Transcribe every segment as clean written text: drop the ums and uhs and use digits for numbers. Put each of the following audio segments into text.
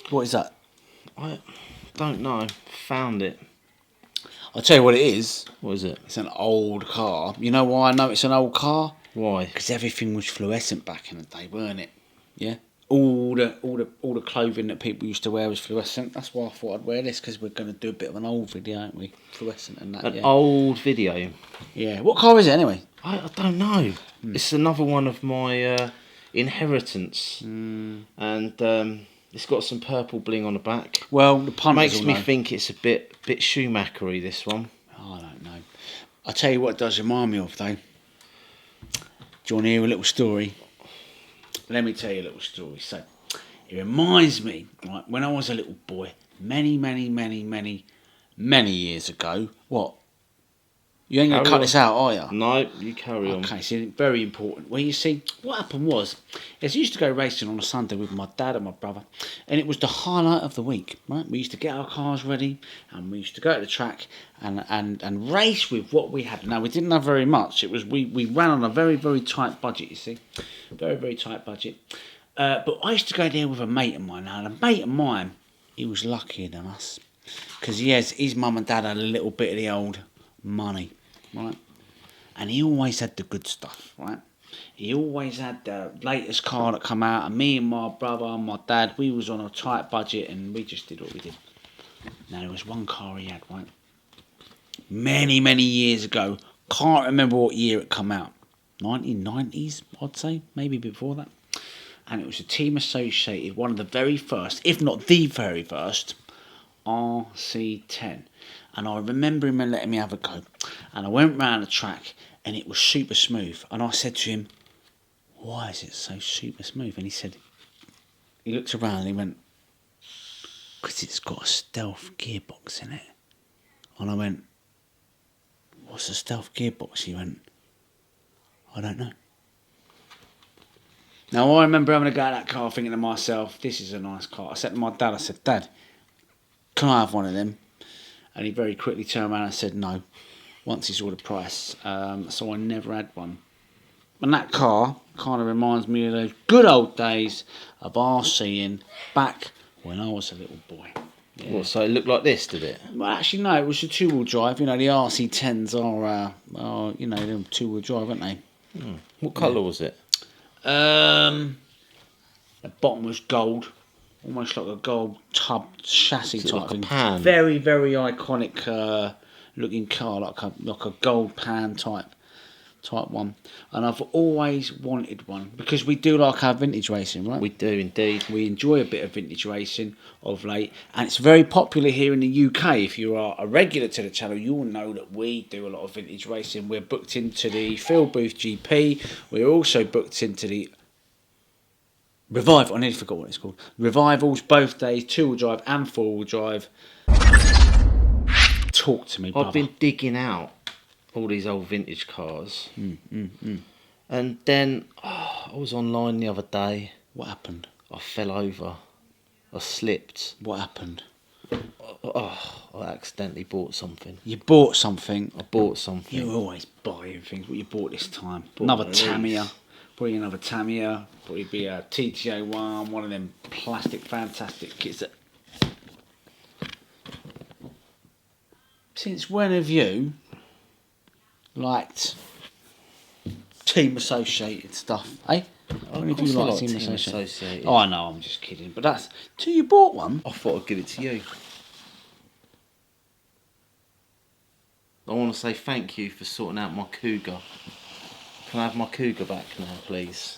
What is that? I don't know. Found it. I'll tell you what it is. What is it? It's an old car. You know why I know it's an old car? Why? Because everything was fluorescent back in the day, weren't it? Yeah. All the clothing that people used to wear was fluorescent. That's why I thought I'd wear this, because we're going to do a bit of an old video, aren't we? Fluorescent and that. An old video. Yeah. What car is it anyway? I don't know. It's another one of my inheritance, and it's got some purple bling on the back. Well, the punters Makes me think it's a bit Schumacher-y, this one. I don't know. I'll tell you what it does remind me of, though. Do you want to hear a little story? Let me tell you a little story. So, it reminds me, like, when I was a little boy, many years ago. What? You ain't going to cut this out, are you? No, you carry on. Okay, so very important. Well, you see, what happened was, I used to go racing on a Sunday with my dad and my brother, and it was the highlight of the week, right? We used to get our cars ready, and we used to go to the track and race with what we had. Now, we didn't have very much. It was we ran on a very, very tight budget, you see. Very, very tight budget. But I used to go there with a mate of mine. Now, a mate of mine, he was luckier than us, because his mum and dad had a little bit of the old money, right? And he always had the good stuff, right? He always had the latest car that come out, and me and my brother and my dad, we was on a tight budget, and we just did what we did. Now, there was one car he had, right? Many years ago. Can't remember what year it come out. 1990s, I'd say, maybe before that. And it was a Team Associated, one of the very first, if not the very first, RC10. And I remember him letting me have a go. And I went round the track, and it was super smooth. And I said to him, "Why is it so super smooth?" And he looked around and he went, "Because it's got a stealth gearbox in it." And I went, "What's a stealth gearbox?" He went, "I don't know." Now, I remember having a go at that car thinking to myself, this is a nice car. I said to my dad, I said, "Dad, can I have one of them?" And he very quickly turned around and said no, once he saw the price. So I never had one. And that car kind of reminds me of those good old days of RCing back when I was a little boy. Yeah. What, so it looked like this, did it? Well, actually, no, it was a two-wheel drive. You know, the RC10s are you know, they're two-wheel drive, aren't they? What colour was it? The bottom was gold. Almost like a gold tub chassis type like a thing. pan? Very, very iconic looking car, like a gold pan type one. And I've always wanted one, because we do like our vintage racing, right? We do indeed. We enjoy a bit of vintage racing of late, and it's very popular here in the UK. If you are a regular to the channel, you'll know that we do a lot of vintage racing. We're booked into the Phil Booth GP. We're also booked into the Revival. I nearly forgot what it's called. Revivals, both days, two-wheel drive and four-wheel drive. Talk to me, brother. I've been digging out all these old vintage cars. And then I was online the other day. What happened? I fell over. I slipped. What happened? I accidentally bought something. You bought something. I bought something. You're always buying things. What you bought this time? Bought Another a Tamiya. Leaf. Probably another Tamiya. Probably be a TTA1, one of them plastic fantastic kits that... Since when have you liked Team Associated stuff, eh? When have you course I liked like Team Team Associated? Associated. Oh, I know, I'm just kidding. But that's... Till you bought one? I thought I'd give it to you. I want to say thank you for sorting out my Cougar. Can I have my Cougar back now, please?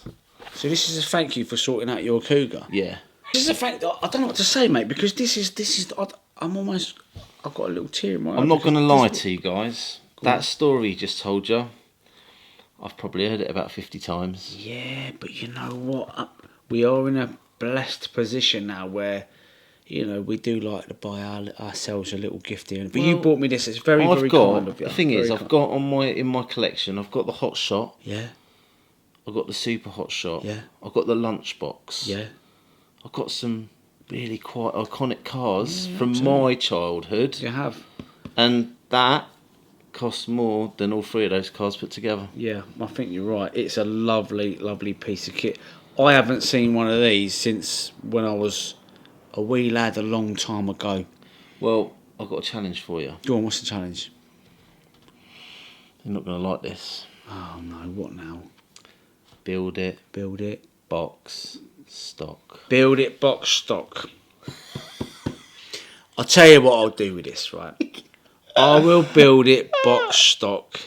So this is a thank you for sorting out your Cougar? Yeah. This is a fact. I don't know what to say, mate, because this is. I'm almost. I've got a little tear in my eye. I'm not going to lie to you guys. That story he just told you, I've probably heard it about 50 times. Yeah, but you know what? We are in a blessed position now where, you know, we do like to buy ourselves a little gift here. But you bought me this. It's very kind of you. The thing is, I've got in my collection, I've got the Hot Shot. Yeah. I've got the Super Hot Shot. Yeah. I've got the Lunchbox. Yeah. I've got some really quite iconic cars from my childhood. You have. And that costs more than all three of those cars put together. Yeah, I think you're right. It's a lovely, lovely piece of kit. I haven't seen one of these since when I was a wee lad a long time ago. Well, I've got a challenge for you. Go on, what's the challenge? You're not going to like this. Oh no, what now? Build it, Build it. box, stock. Build it, box, stock. I'll tell you what I'll do with this, right? I will build it, box, stock.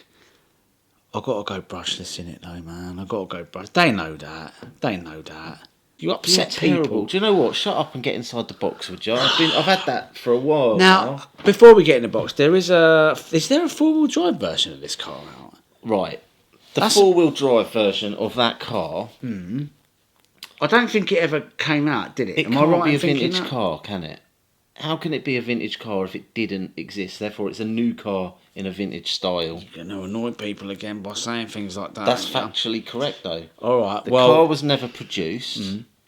I've got to go brushless in it though, man. I've got to go brush. They know that. You upset Terrible. people. Do you know what? Shut up and get inside the box, would you? I've had that for a while Now, before we get in the box, is there a 4-wheel drive version of this car out? Right. The That's- 4-wheel drive version of that car. I don't think it ever came out, did it? It Am I can't right be in a thinking vintage that? car, can it? How can it be a vintage car if it didn't exist? Therefore, it's a new car in a vintage style. You're going to annoy people again by saying things like that. That's aren't factually correct, though. you? All right. The Well, car was never produced.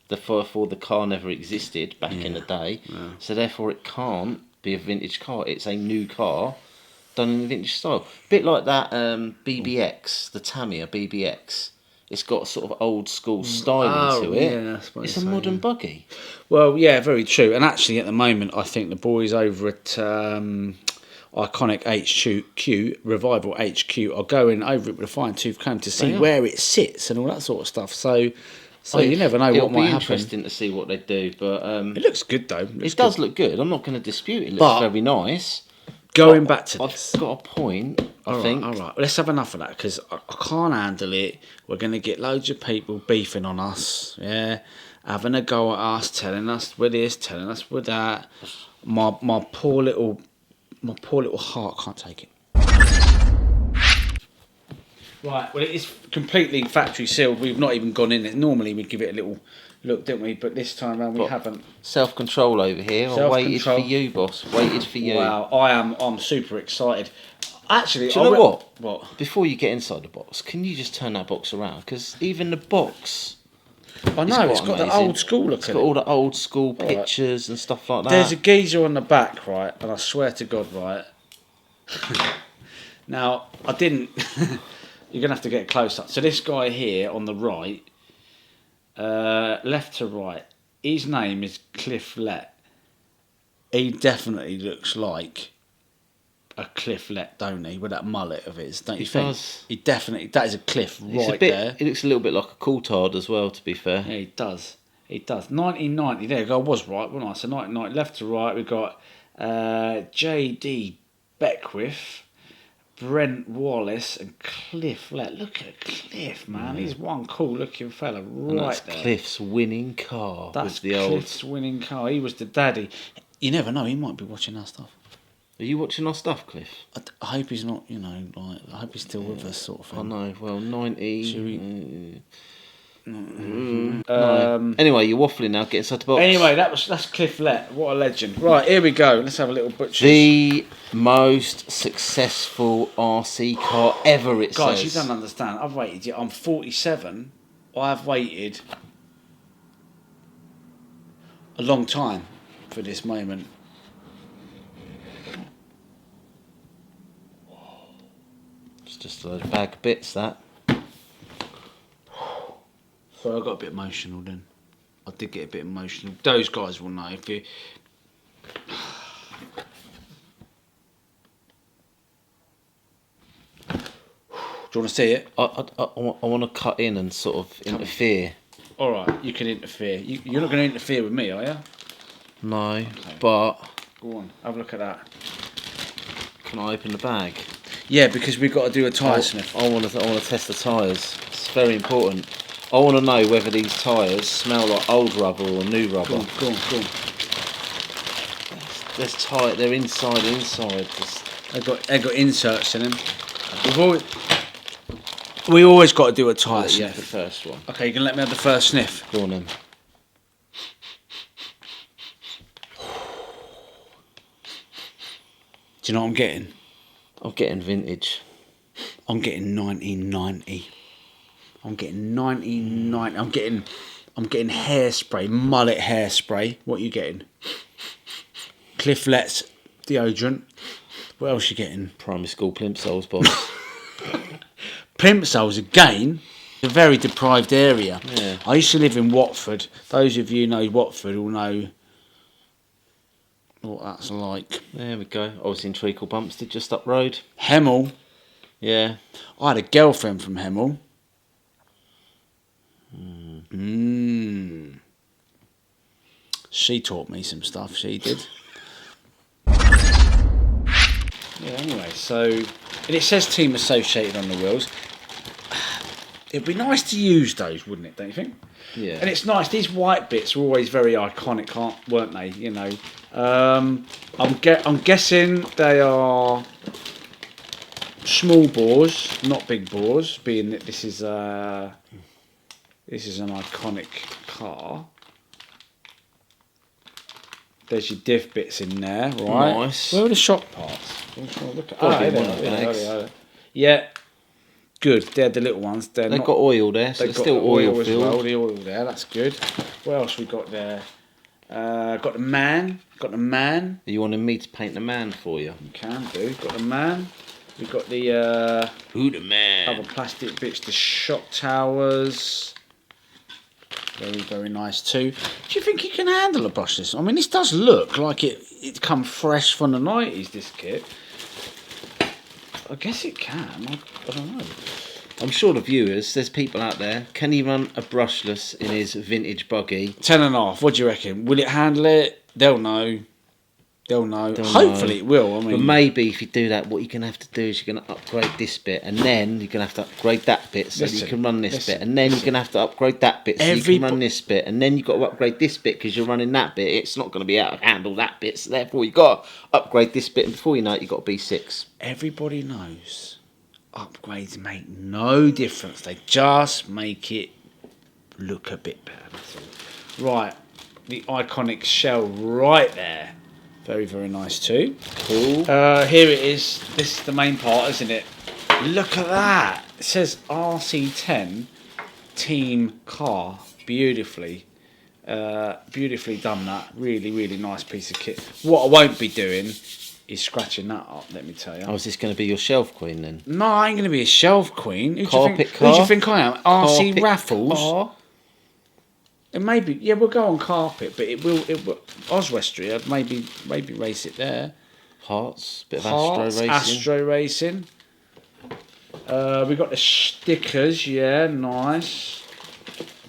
Therefore, the car never existed back in the day. So therefore, it can't be a vintage car. It's a new car done in a vintage style. Bit like that BBX, the Tamiya BBX. It's got sort of old school styling to it. yeah, I suppose It's a so, modern yeah. buggy. Well, yeah, very true. And actually, at the moment, I think the boys over at Iconic HQ, Revival HQ, are going over it with a fine-tooth comb to see They are. where it sits and all that sort of stuff. So you never know It'll what might be happen. interesting to see what they do, but It looks good, though. it does look good. I'm not going to dispute it. It looks But- very nice. Going back to I've this. got a point, I think. All right. Let's have enough of that because I can't handle it. We're going to get loads of people beefing on us. Yeah, having a go at us, telling us we're this, telling us we're that. My poor little heart can't take it. Right. Well, it is completely factory sealed. We've not even gone in it. Normally we'd give it a little look, don't we? But this time around we But- haven't. Self-control over here. I waited for Self-control. you, boss. Waited for you. Wow. I'm super excited. Actually, Do you know what? What? Before you get inside the box, can you just turn that box around? Because even the box, I know it's got the amazing. old school look it's at got it. all the old school All right. pictures and stuff like that. There's a geezer on the back, right? And I swear to God, right? Now, I didn't... You're going to have to get close up. So this guy here on the right, left to right, his name is Cliff Lett. He definitely looks like a Cliff Lett, don't he? With that mullet of his, don't you think? does. He definitely... That is a Cliff It's right a bit, there. It looks a little bit like a Coulthard as well, to be fair. Yeah, he does. He does. 1990, there you go, I was right, wasn't I? So 1990, left to right, we've got J.D. Beckwith, Brent Wallace, and Cliff Lett. Look at Cliff, man. He's one cool looking fella And right that's there. Cliff's winning car. That's with the Cliff's winning car. He was the daddy. You never know, he might be watching our stuff. Are you watching our stuff, Cliff? I hope he's not, like, I hope he's still with us, sort of I thing. know. Well, 90. Should we- No. Anyway, you're waffling now. Get inside the box. Anyway, that's Cliff Lett. What a legend. Right, here we go. Let's have a little butcher. The most successful RC car ever, it Guys, says. you don't understand. I've waited. I'm 47. I've waited a long time for this moment. It's just a bag of bits, that. So I got a bit emotional then. I did get a bit emotional. Those guys will know if you. Do you want to see it? I want to cut in and sort of interfere. All right, you can interfere. You're not going to interfere with me, are you? No, but Go on, have a look at that. can I open the bag? Yeah, because we've got to do a tyre sniff. I want to test the tyres. It's very important. I want to know whether these tyres smell like old rubber or new Go rubber. on, go on, go on. There's tyre. They're inside. Just, They've got inserts in them. We always got to do a tyre yeah, sniff. the first one. Okay, you can let me have the first sniff. Go on then. Do you know what I'm getting? I'm getting vintage. I'm getting 1990. I'm getting 1990. I'm getting hairspray, mullet hairspray. What are you getting? Cliff Lett's deodorant. What else you getting? Primary school plimsolls, boss. Plimsolls again. A very deprived area. Yeah. I used to live in Watford. Those of you who know Watford will know what that's like. There we go. I was in Treacle Bumpstead, just up road. Hemel. Yeah. I had a girlfriend from Hemel. She taught me some stuff, she did. Yeah, anyway, so... And it says team associated on the wheels. It'd be nice to use those, wouldn't it, don't you think? Yeah. And it's nice. These white bits were always very iconic, weren't they? You know, I'm guessing they are small bores, not big bores. Being that this is an iconic car. There's your diff bits in there, right? Nice. Where are the shock parts? Look at Yeah. Good. They're the little ones. They've got oil there, so They've it's got still the oil as filled. well. The oil there. That's good. What else we got there? Got the man. Got the man. You wanted me to paint the man for you? You can do. Got the man. We got the Who the man? other plastic bits. The shock towers. Very, very nice too. Do you think you can handle a brushless? I mean, this does look like it's come fresh from the 90s, this kit. I guess it can. I don't know. I'm sure the viewers, there's people out there, can he run a brushless in his vintage buggy? 10.5. What do you reckon? Will it handle it? They'll know. Hopefully it will. I mean, But maybe if you do that, what you're going to have to do is you're going to upgrade this bit, and then you're going to have to upgrade that bit so that you can run this bit, and then you're going to have to upgrade that bit so you can run this bit, and then you've got to upgrade this bit because you're running that bit. It's not going to be able to handle that bit, so therefore you've got to upgrade this bit, and before you know it, you've got to B6. everybody knows upgrades make no difference. They just make it look a bit better. That's all. Right, the iconic shell right there. Very, very nice too. Cool. Here it is. This is the main part, isn't it? Look at that. It says RC10 Team Car. Beautifully done that. Really, really nice piece of kit. What I won't be doing is scratching that up, let me tell you. Oh, is this going to be your shelf queen then? No, I ain't going to be a shelf queen. Who Carpet do car? you think I am? RC Carpet Raffles? car? It may be, yeah, we'll go on carpet, but it will Oswestry, I'd maybe race it there. Hearts, bit of Hearts, Astro Racing. We got the stickers, yeah, nice.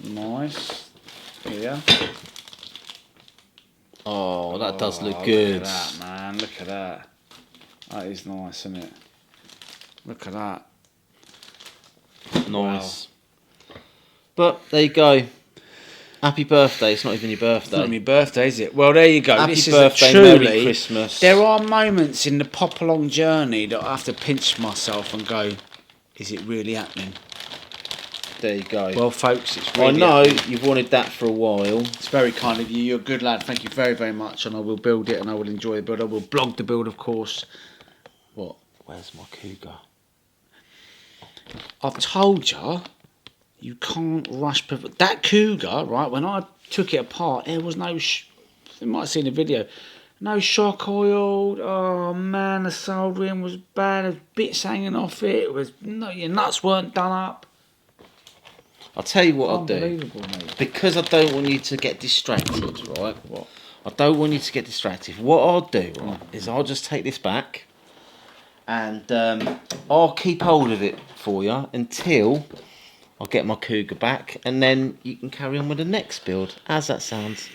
Yeah. Oh, that does look Look good. at that, man. Look at that. That is nice, isn't it? Look at that. Nice. But there you go. Happy birthday. It's not even your birthday. Not my birthday, is it? Well, there you go. Happy This birthday, is truly. Merry Christmas. There are moments in the pop along journey that I have to pinch myself and go, is it really happening? There you go. Well, folks, it's I really know happening. you've wanted that for a while. It's very kind of you. You're a good lad. Thank you very, very much. And I will build it and I will enjoy the build. I will blog the build, of course. What? Where's my Cougar? I've told you can't rush. That Cougar, right, when I took it apart, there was no... you might have seen the video. No shock oil. Oh, man, the soldering was bad. There's bits hanging off it. Your nuts weren't done up. I'll tell you what I'll do. Unbelievable, mate. Because I don't want you to get distracted, right? What? I don't want you to get distracted. What I'll do, right, is I'll just take this back and I'll keep hold of it for you until I get my Cougar back, and then you can carry on with the next build. How's that sound?